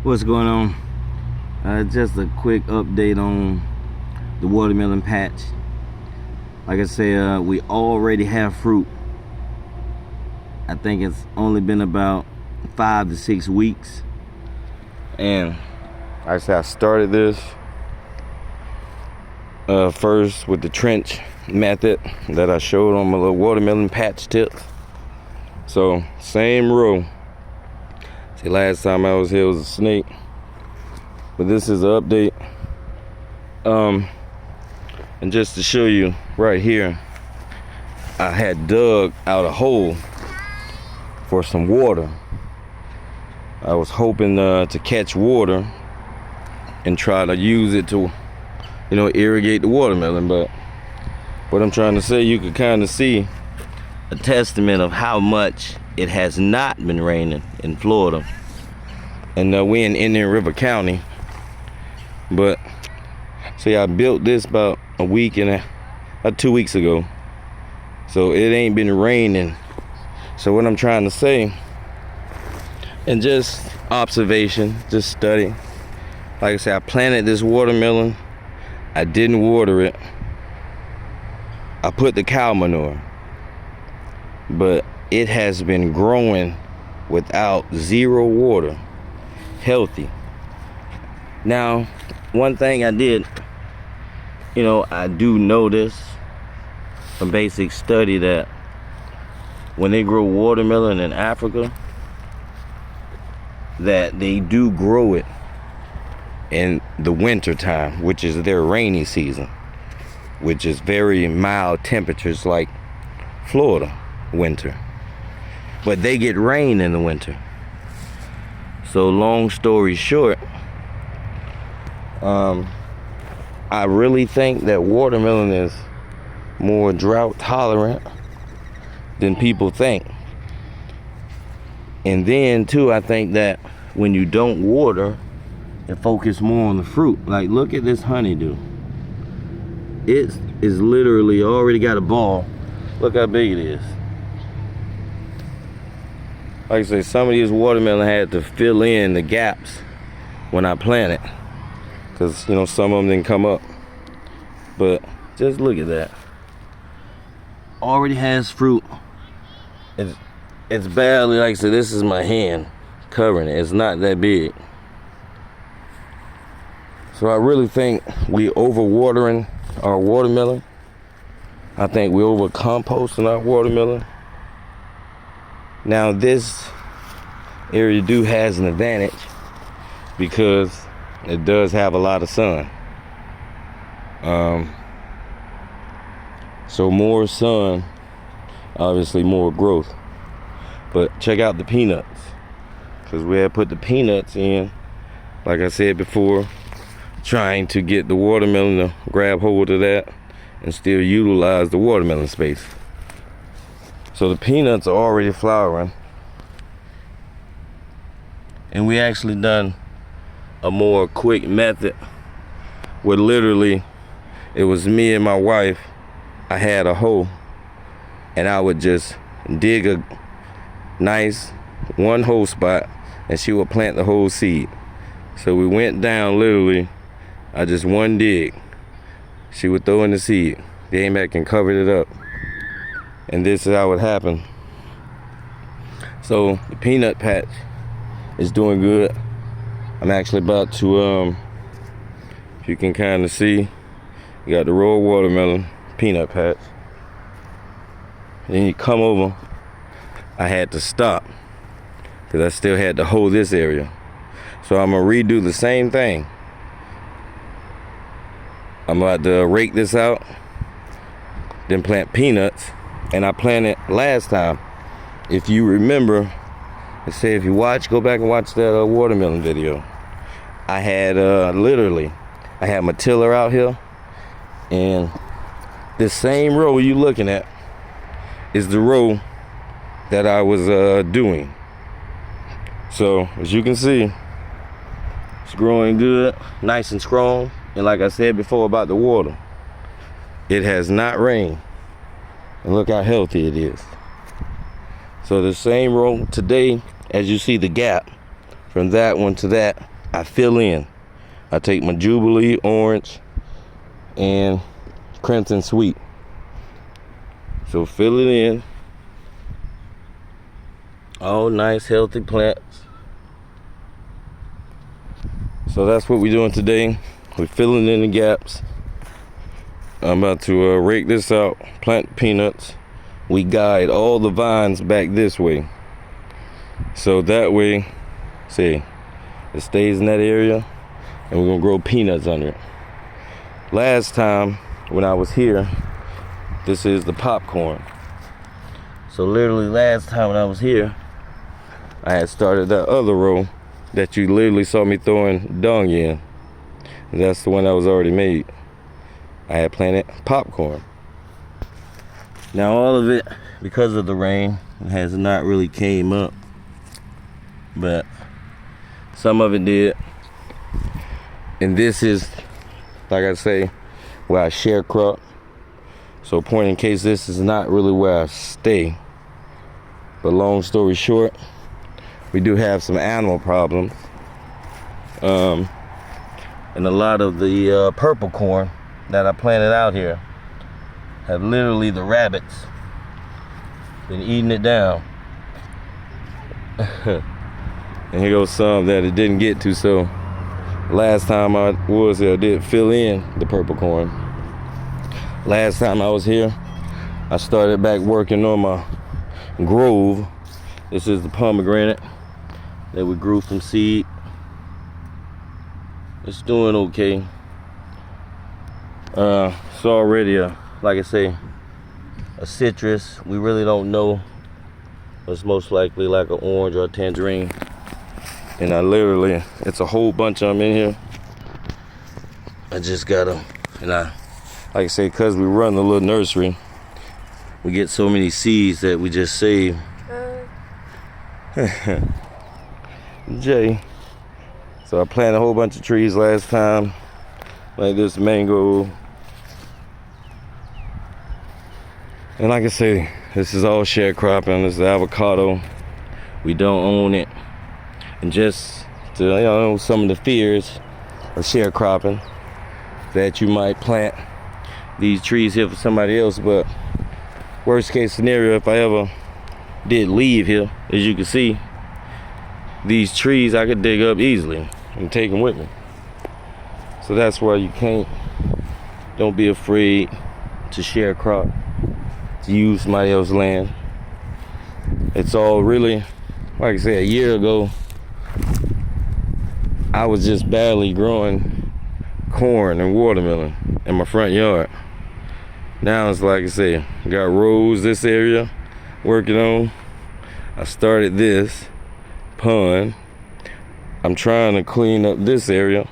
What's going on? Just a quick update on the watermelon patch. Like I said, we already have fruit. I think it's only been about 5 to 6 weeks. And like I said, I started this first with the trench method that I showed on my little watermelon patch tips. So same row. See, last time I was here was a snake, but this is an update. And just to show you right here, I had dug out a hole for some water. I was hoping to catch water and try to use it to, irrigate the watermelon. But what I'm trying to say, you can kind of see a testament of how much it has not been raining in Florida. And we're in Indian River County. But see, I built this about a week and 2 weeks ago. So it ain't been raining. So what I'm trying to say, and just observation, just study. Like I said, I planted this watermelon. I didn't water it. I put the cow manure. But it has been growing without zero water, healthy. Now, one thing I did, I do notice from basic study that when they grow watermelon in Africa, that they do grow it in the winter time, which is their rainy season, which is very mild temperatures like Florida winter. But they get rain in the winter. So long story short, I really think that watermelon is more drought tolerant than people think. And then too, I think that when you don't water and focus more on the fruit, like look at this honeydew. It is literally already got a ball. Look how big it is. Like I say, some of these watermelon had to fill in the gaps when I planted, because some of them didn't come up. But just look at that. Already has fruit. It's barely, like I said, this is my hand covering it. It's not that big. So I really think we overwatering our watermelon. I think we over composting our watermelon. Now this area has an advantage because it does have a lot of sun. So more sun, obviously more growth. But check out the peanuts, because we had put the peanuts in, like I said before, trying to get the watermelon to grab hold of that and still utilize the watermelon space. So the peanuts are already flowering. And we actually done a more quick method where literally it was me and my wife. I had a hole and I would just dig a nice one hole spot and she would plant the whole seed. So we went down literally, I just one dig. She would throw in the seed. They came back and covered it up. And this is how it happened. So the peanut patch is doing good. I'm actually about to, if you can kind of see, you got the raw watermelon peanut patch. And then you come over, I had to stop because I still had to hold this area. So I'm gonna redo the same thing. I'm about to rake this out, then plant peanuts. And I planted last time, if you remember, let's say if you go back and watch that watermelon video. I had I had my tiller out here, and this same row you looking at is the row that I was doing. So as you can see, it's growing good, nice and strong. And like I said before about the water, it has not rained. And look how healthy it is. So the same row today, as you see the gap from that one to that, I fill in. I take my Jubilee, orange, and Crimson Sweet. So fill it in. All nice, healthy plants. So that's what we're doing today. We're filling in the gaps. I'm about to rake this out, plant peanuts. We guide all the vines back this way. So that way, see, it stays in that area, and we're gonna grow peanuts under it. Last time when I was here, this is the popcorn. So literally last time when I was here, I had started that other row that you literally saw me throwing dung in. That's the one that was already made. I had planted popcorn. Now all of it, because of the rain, has not really came up. But some of it did. And this is, like I say, where I share crop. So point in case, this is not really where I stay. But long story short, we do have some animal problems. And a lot of the purple corn that I planted out here have literally, the rabbits been eating it down. And here goes some that it didn't get to. So last time I was here, I did fill in the purple corn. Last time I was here, I started back working on my grove. This is the pomegranate that we grew from seed. It's doing okay. It's already like I say, a citrus. We really don't know. It's most likely like an orange or a tangerine. And I literally, it's a whole bunch of them in here. I just got them. And I, like I say, because we run the little nursery, we get so many seeds that we just save. Jay. So I planted a whole bunch of trees last time, like this mango. And like I say, this is all sharecropping. This is avocado. We don't own it. And just to, you know, some of the fears of sharecropping, that you might plant these trees here for somebody else. But worst case scenario, if I ever did leave here, as you can see, these trees I could dig up easily and take them with me. So that's why you don't be afraid to sharecrop, to use somebody else's land. It's all really, like I said, a year ago, I was just barely growing corn and watermelon in my front yard. Now it's like I say, got rows this area working on. I started this pond. I'm trying to clean up this area,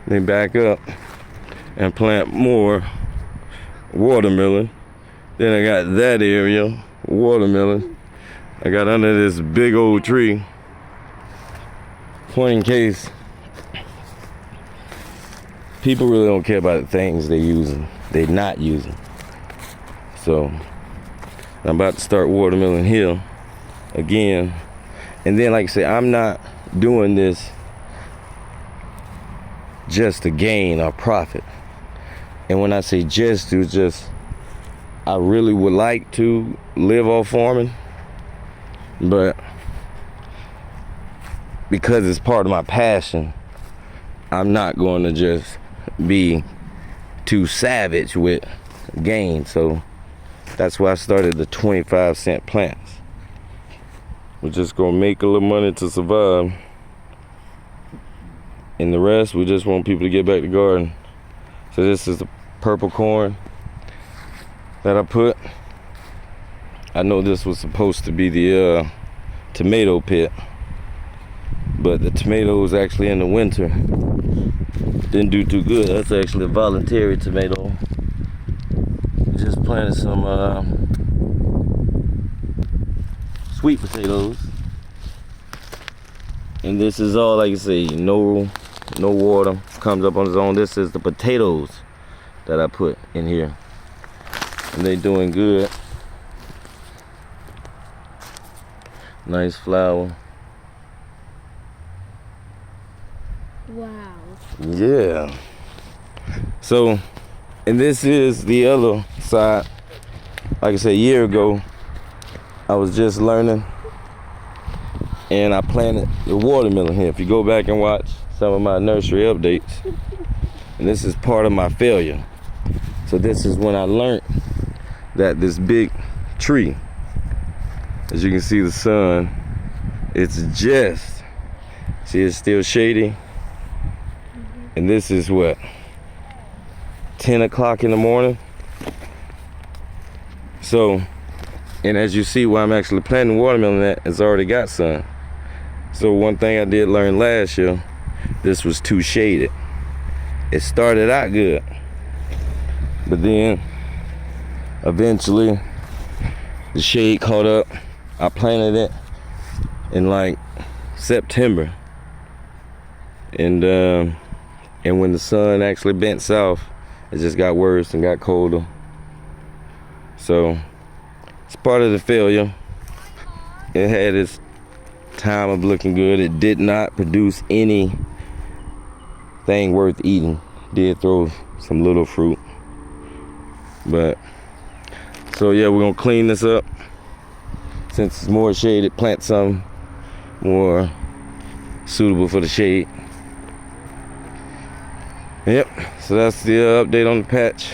then back up and plant more watermelon. Then I got that area, watermelon. I got under this big old tree. Point in case, people really don't care about the things they're not using. So I'm about to start watermelon here again. And then, like I say, I'm not doing this just to gain or profit. And when I say just to, just, I really would like to live off farming, but because it's part of my passion, I'm not going to just be too savage with gain. So that's why I started the 25-cent plants. We're just gonna make a little money to survive, and the rest, we just want people to get back to garden. So this is the purple corn that I put. I know this was supposed to be the tomato pit, but the tomatoes actually in the winter didn't do too good. That's actually a voluntary tomato. We just planted some sweet potatoes, and this is all, like I say, no water, comes up on its own. This is the potatoes that I put in here, and they doing good. Nice flower. Wow. Yeah. So, and this is the other side. Like I said, a year ago, I was just learning, and I planted the watermelon here. If you go back and watch some of my nursery updates, and this is part of my failure. So this is when I learned that this big tree, as you can see the sun, it's just, see it's still shady. And this is what, 10 o'clock in the morning. So, and as you see where I'm actually planting watermelon at, it's already got sun. So one thing I did learn last year, this was too shaded. It started out good, but then eventually the shade caught up. I planted it in like September, and when the sun actually bent south, it just got worse and got colder. So it's part of the failure. It had its time of looking good. It did not produce anything worth eating. Did throw some little fruit, but so yeah, we're gonna clean this up. Since it's more shaded, plant some more suitable for the shade. Yep, so that's the update on the patch.